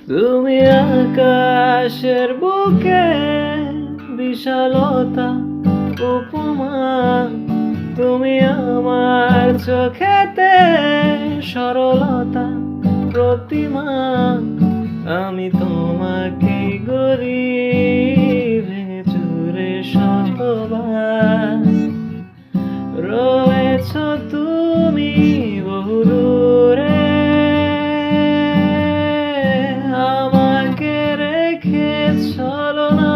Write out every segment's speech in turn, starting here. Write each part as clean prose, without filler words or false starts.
তুমি আকাশের বুকে বিশালতা উপমা, তুমি আমার চোখেতে সরলতা প্রতিমা। আমি তোমাকে গড়ি ভেঙে চুরে শতবার। রয়েছ তুমি বহুদূরে, আমাকে রেখে চলো না।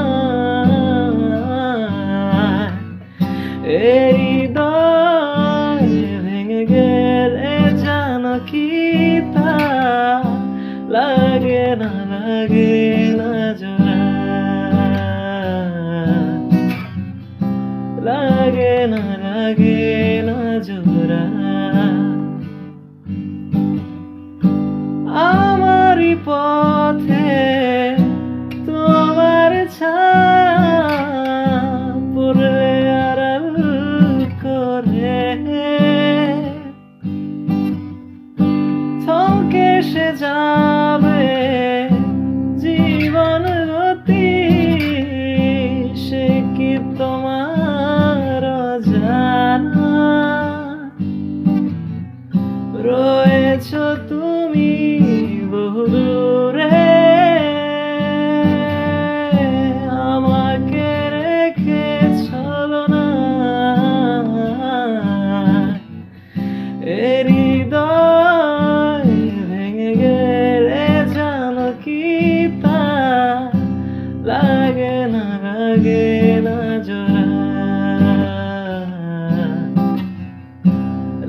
এই হৃদয় ভেঙে গেলে জানো কি তা লাগে না জোড়া, লাগে না জোড়া। আমারই পথে তোমার ছায়া পড়লে আড়াল করে, থমকে সে যাবে জীবন গতি। সে কি তোমার জানা? রয়েছ তুমি বহুদূরে, আমাকে রেখে চলো না। এই হৃদয় ভেঙে গেলে জানো কি তা লাগে না জোড়া,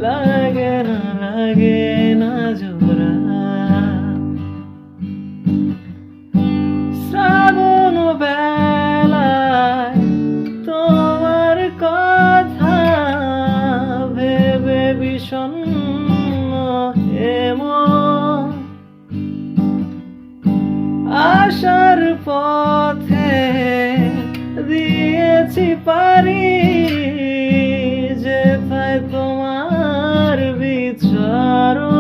লাগে না জোড়া। শ্রাবণ বেলায় তোমার কথা ভেবে বিষণ্ণ এমন, আশার পথে দিয়েছি পারি যেথায় তোমার বিচরণ।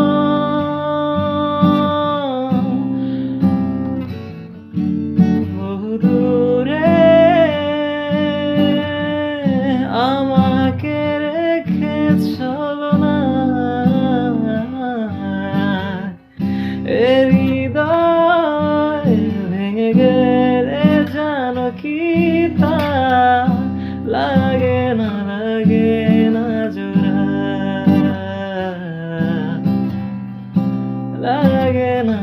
বহুদূরে আমাকে রেখে চলো না। এই হৃদয় ভেঙে গেলে জানো কি তা লাগে না জোড়া, লাগে না